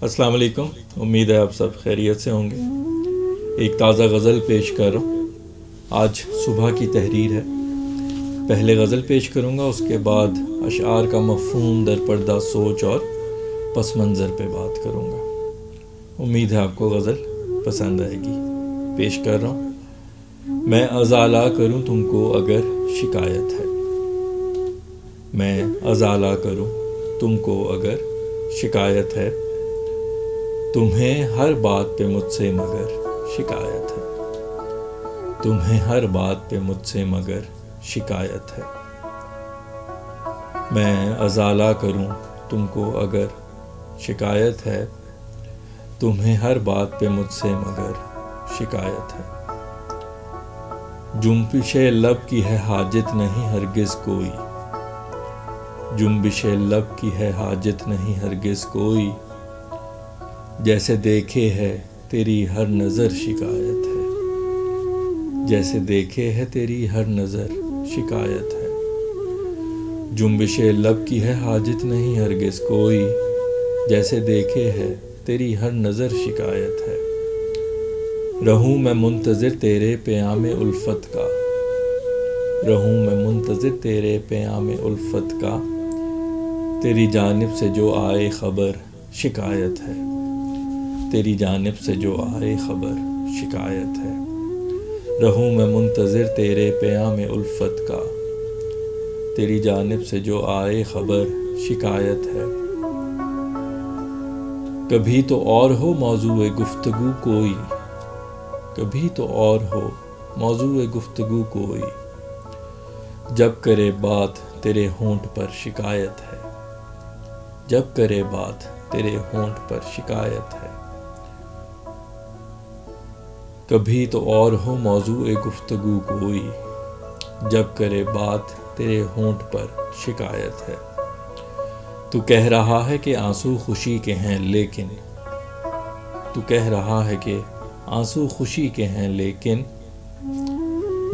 السلام علیکم، امید ہے آپ سب خیریت سے ہوں گے۔ ایک تازہ غزل پیش کر رہا ہوں۔ آج صبح کی تحریر ہے۔ پہلے غزل پیش کروں گا، اس کے بعد اشعار کا مفہوم در پردہ سوچ اور پس منظر پہ بات کروں گا۔ امید ہے آپ کو غزل پسند آئے گی۔ پیش کر رہا ہوں۔ میں ازالہ کروں تم کو اگر شکایت ہے، میں ازالہ کروں تم کو اگر شکایت ہے، تمہیں ہر بات پہ مجھ سے مگر شکایت ہے، تمہیں ہر بات پہ مجھ سے مگر شکایت ہے۔ میں ازالہ کروں تم کو اگر شکایت ہے، تمہیں ہر بات پہ مجھ سے مگر شکایت ہے۔ جنبش لب کی ہے حاجت نہیں ہرگز کوئی، جنبش لب کی ہے حاجت نہیں ہرگز کوئی، جیسے دیکھے ہے تیری ہر نظر شکایت ہے، جیسے دیکھے ہے تیری ہر نظر شکایت ہے۔ جنبش لب کی ہے حاجت نہیں ہرگز کوئی، جیسے دیکھے ہے تیری ہر نظر شکایت ہے۔ رہوں میں منتظر تیرے پیام الفت کا، رہوں میں منتظر تیرے پیام الفت کا، تیری جانب سے جو آئے خبر شکایت ہے، تیری جانب سے جو آئے خبر شکایت ہے۔ رہوں میں منتظر تیرے پیام الفت کا، تیری جانب سے جو آئے خبر شکایت ہے۔ کبھی تو اور ہو موضوع گفتگو کوئی، کبھی تو اور ہو موضوع گفتگو کوئی، جب کرے بات تیرے ہونٹ پر شکایت ہے، جب کرے بات تیرے ہونٹ پر شکایت ہے۔ کبھی تو اور ہو موضوع گفتگو کوئی، جب کرے بات تیرے ہونٹ پر شکایت ہے۔ تو کہہ رہا ہے کہ آنسو خوشی کے ہیں لیکن، تو کہہ رہا ہے کہ آنسو خوشی کے ہیں لیکن،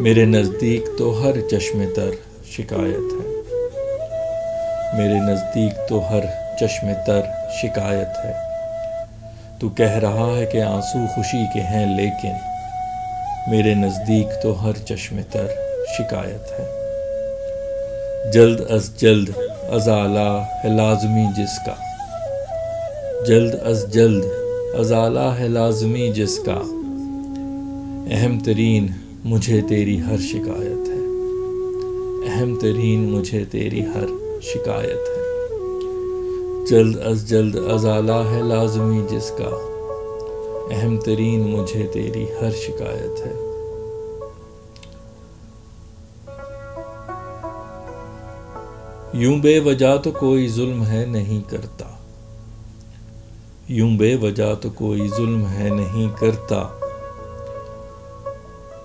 میرے نزدیک تو ہر چشم تر شکایت ہے، میرے نزدیک تو ہر چشم تر شکایت ہے۔ تو کہہ رہا ہے کہ آنسو خوشی کے ہیں لیکن، میرے نزدیک تو ہر چشم تر شکایت ہے۔ جلد از جلد ازالہ ہے لازمی جس کا، جلد از جلد ازالہ ہے لازمی جس کا، اہم ترین مجھے تیری ہر شکایت ہے، اہم ترین مجھے تیری ہر شکایت ہے۔ جلد از جلد ازالہ ہے لازمی جس کا، اہم ترین مجھے تیری ہر شکایت ہے۔ یوں بے وجہ تو کوئی ظلم ہے نہیں کرتا، یوں بے وجہ تو کوئی ظلم ہے نہیں کرتا،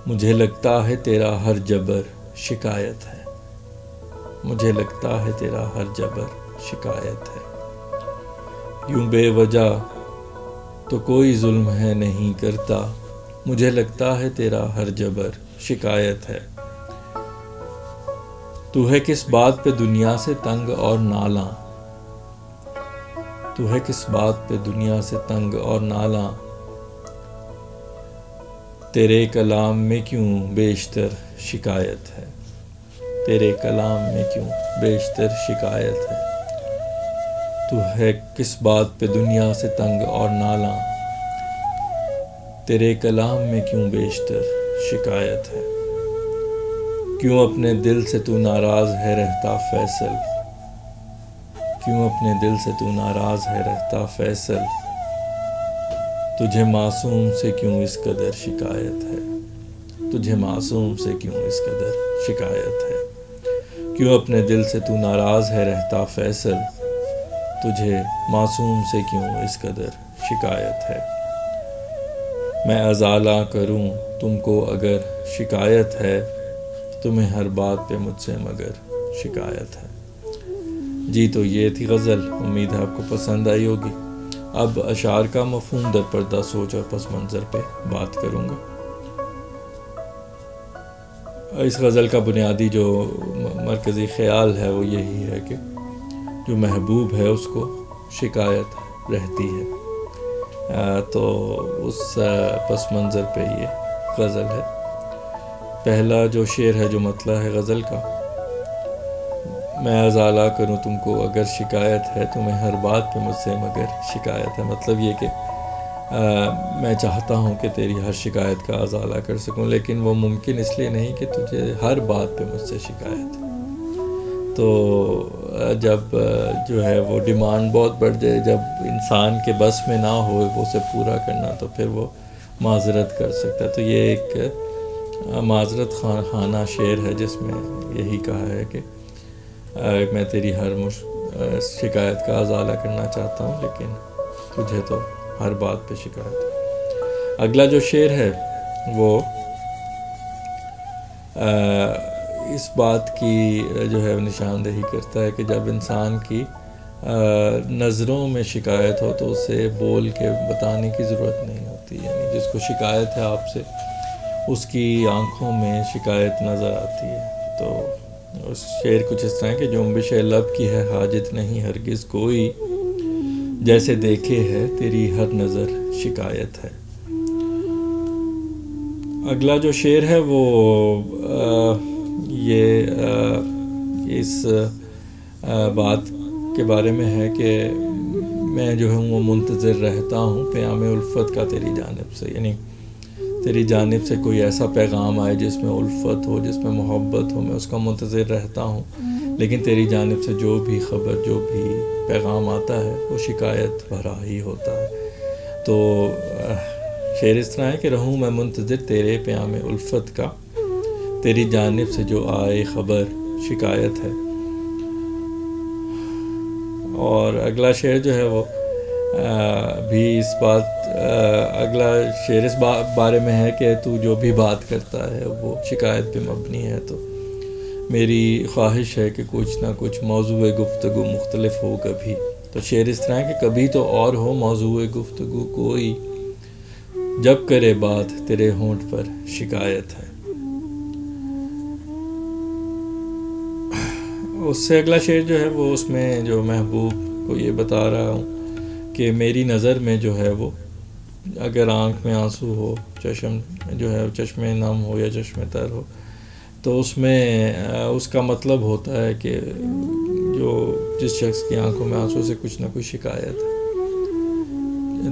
مجھے لگتا ہے تیرا ہر جبر شکایت ہے، مجھے لگتا ہے تیرا ہر جبر شکایت ہے۔ یوں بے وجہ تو کوئی ظلم ہے نہیں کرتا، مجھے لگتا ہے تیرا ہر جبر شکایت ہے۔ تو ہے کس بات پہ دنیا سے تنگ اور نالاں، تو ہے کس بات پہ دنیا سے تنگ اور نالاں، تیرے کلام میں کیوں بیشتر شکایت ہے، تیرے کلام میں کیوں بیشتر شکایت ہے۔ تو ہے کس بات پہ دنیا سے تنگ اور نالاں، تیرے کلام میں کیوں بیشتر شکایت ہے۔ کیوں اپنے دل سے تو ناراض ہے رہتا فیصل، کیوں اپنے دل سے تو ناراض ہے رہتا فیصل، تجھے معصوم سے کیوں اس قدر شکایت ہے، تجھے معصوم سے کیوں اس قدر شکایت ہے۔ کیوں اپنے دل سے تو ناراض ہے رہتا فیصل، تجھے معصوم سے کیوں اس قدر شکایت ہے۔ میں ازالہ کروں تم کو اگر شکایت ہے، تمہیں ہر بات پہ مجھ سے مگر شکایت ہے۔ جی تو یہ تھی غزل، امید ہے آپ کو پسند آئی ہوگی۔ اب اشعار کا مفہوم در پردہ سوچ اور پس منظر پہ بات کروں گا۔ اس غزل کا بنیادی جو مرکزی خیال ہے وہ یہی ہے کہ جو محبوب ہے اس کو شکایت رہتی ہے، تو اس پس منظر پہ یہ غزل ہے۔ پہلا جو شعر ہے جو مطلع ہے غزل کا، میں ازالہ کروں تم کو اگر شکایت ہے، تمہیں ہر بات پہ مجھ سے مگر شکایت ہے۔ مطلب یہ کہ میں چاہتا ہوں کہ تیری ہر شکایت کا ازالہ کر سکوں، لیکن وہ ممکن اس لیے نہیں کہ تجھے ہر بات پہ مجھ سے شکایت ہے۔ تو جب جو ہے وہ ڈیمانڈ بہت بڑھ جائے، جب انسان کے بس میں نہ ہو وہ اسے پورا کرنا، تو پھر وہ معذرت کر سکتا ہے۔ تو یہ ایک معذرت خانہ شعر ہے جس میں یہی کہا ہے کہ میں تیری ہر شکایت کا ازالہ کرنا چاہتا ہوں، لیکن تجھے تو ہر بات پہ شکایت ہے۔ اگلا جو شعر ہے وہ اس بات کی جو ہے نشاندہی کرتا ہے کہ جب انسان کی نظروں میں شکایت ہو تو اسے بول کے بتانے کی ضرورت نہیں ہوتی، یعنی جس کو شکایت ہے آپ سے، اس کی آنکھوں میں شکایت نظر آتی ہے۔ تو اس شعر کچھ اس طرح کہ جنبش لب کی ہے حاجت نہیں ہرگز کوئی، جیسے دیکھے ہے تیری ہر نظر شکایت ہے۔ اگلا جو شعر ہے وہ یہ اس بات کے بارے میں ہے کہ میں جو ہوں وہ منتظر رہتا ہوں پیام الفت کا تیری جانب سے، یعنی تیری جانب سے کوئی ایسا پیغام آئے جس میں الفت ہو، جس میں محبت ہو، میں اس کا منتظر رہتا ہوں، لیکن تیری جانب سے جو بھی خبر، جو بھی پیغام آتا ہے وہ شکایت بھرا ہی ہوتا ہے۔ تو شعر اس طرح ہے کہ رہوں میں منتظر تیرے پیام الفت کا، تیری جانب سے جو آئے خبر شکایت ہے۔ اور اگلا شعر جو ہے وہ بھی اس بات اگلا شعر اس بارے میں ہے کہ تو جو بھی بات کرتا ہے وہ شکایت پہ مبنی ہے، تو میری خواہش ہے کہ کچھ نہ کچھ موضوع گفتگو مختلف ہو کبھی۔ تو شعر اس طرح ہے کہ کبھی تو اور ہو موضوع گفتگو کوئی، جب کرے بات تیرے ہونٹ پر شکایت ہے۔ اس سے اگلا شعر جو ہے وہ اس میں جو محبوب کو یہ بتا رہا ہوں کہ میری نظر میں جو ہے وہ اگر آنکھ میں آنسو ہو، چشم جو ہے چشمے نم ہو یا چشمے تر ہو، تو اس میں اس کا مطلب ہوتا ہے کہ جو جس شخص کی آنکھوں میں آنسو سے کچھ نہ کچھ شکایت ہے۔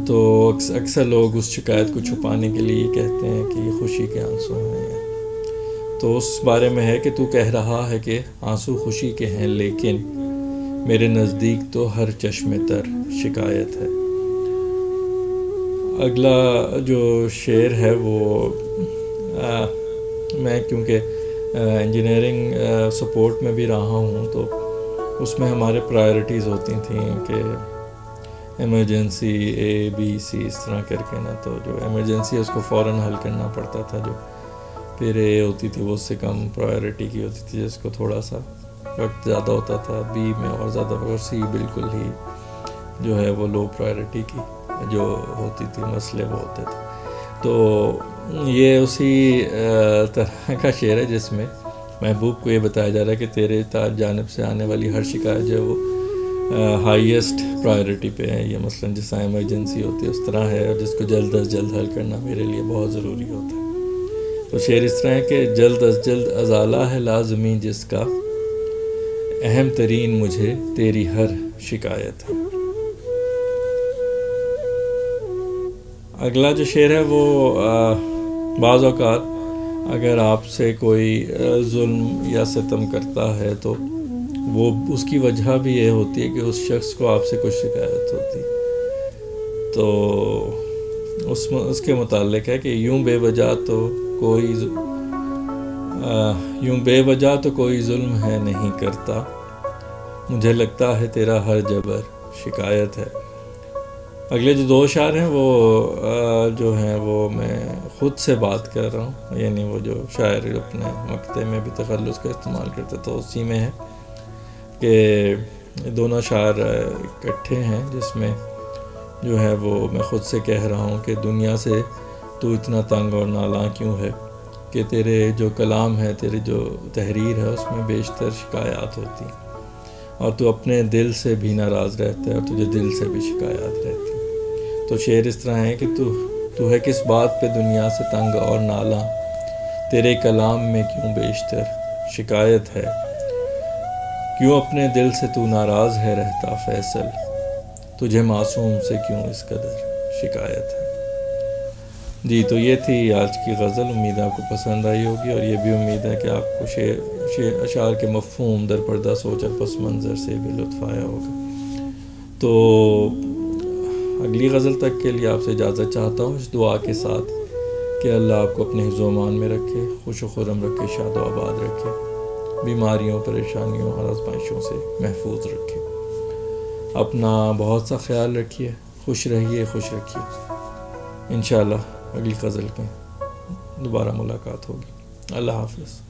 تو اکثر لوگ اس شکایت کو چھپانے کے لیے کہتے ہیں کہ یہ خوشی کے آنسو ہیں۔ تو اس بارے میں ہے کہ تو کہہ رہا ہے کہ آنسو خوشی کے ہیں، لیکن میرے نزدیک تو ہر چشمے تر شکایت ہے۔ اگلا جو شعر ہے وہ میں کیونکہ انجینئرنگ سپورٹ میں بھی رہا ہوں، تو اس میں ہمارے پرائرٹیز ہوتی تھیں کہ ایمرجنسی اے بی سی اس طرح کر کے نا، تو جو ایمرجنسی ہے اس کو فوراً حل کرنا پڑتا تھا، جو پھر اے ہوتی تھی وہ اس سے کم پرائرٹی کی ہوتی تھی، جس کو تھوڑا سا وقت زیادہ ہوتا تھا، بی میں اور زیادہ، اور سی بالکل ہی جو ہے وہ لو پرائرٹی کی جو ہوتی تھی، مسئلے وہ ہوتے تھے۔ تو یہ اسی طرح کا شعر ہے جس میں محبوب کو یہ بتایا جا رہا ہے کہ تیرے جانب سے آنے والی ہر شکایت جو ہے وہ ہائیسٹ پرائرٹی پہ ہے، یہ مثلاً جس طرح ایمرجنسی ہوتی ہے اس طرح ہے، اور جس کو جلد از جلد حل کرنا میرے لیے بہت ضروری ہوتا ہے۔ تو شعر اس طرح ہے کہ جلد از جلد ازالہ ہے لازمی جس کا، اہم ترین مجھے تیری ہر شکایت ہے۔ اگلا جو شعر ہے وہ بعض اوقات اگر آپ سے کوئی ظلم یا ستم کرتا ہے تو وہ اس کی وجہ بھی یہ ہوتی ہے کہ اس شخص کو آپ سے کچھ شکایت ہوتی ہے۔ تو اس کے متعلق ہے کہ یوں بے وجہ تو کوئی ظلم ہے نہیں کرتا، مجھے لگتا ہے تیرا ہر جبر شکایت ہے۔ اگلے جو دو اشعار ہیں وہ جو ہیں وہ میں خود سے بات کر رہا ہوں، یعنی وہ جو شاعر اپنے مقطع میں بھی تخلص کا استعمال کرتے تو اسی میں ہے کہ دونوں اشعار اکٹھے ہیں، جس میں جو ہے وہ میں خود سے کہہ رہا ہوں کہ دنیا سے تو اتنا تنگ اور نالاں کیوں ہے کہ تیرے جو کلام ہے، تیری جو تحریر ہے اس میں بیشتر شکایات ہوتی ہیں، اور تو اپنے دل سے بھی ناراض رہتا ہے اور تجھے دل سے بھی شکایات رہتی ہیں۔ تو شعر اس طرح ہے کہ تو ہے کس بات پہ دنیا سے تنگ اور نالاں، تیرے کلام میں کیوں بیشتر شکایت ہے، کیوں اپنے دل سے تو ناراض ہے رہتا فیصل، تجھے معصوم سے کیوں اس قدر شکایت ہے۔ جی تو یہ تھی آج کی غزل، امید آپ کو پسند آئی ہوگی، اور یہ بھی امید ہے کہ آپ کو اشعار کے مفہوم در پردہ سوچ اور پس منظر سے بھی لطف آیا ہوگا۔ تو اگلی غزل تک کے لیے آپ سے اجازت چاہتا ہوں اس دعا کے ساتھ کہ اللہ آپ کو اپنے حفظ و امان میں رکھے، خوش و خرم رکھے، شاد و آباد رکھے، بیماریوں، پریشانیوں اور آزمائشوں سے محفوظ رکھے۔ اپنا بہت سا خیال رکھیے، خوش رہیے، خوش رکھیے۔ انشاءاللہ اگلی غزل میں دوبارہ ملاقات ہوگی۔ اللہ حافظ۔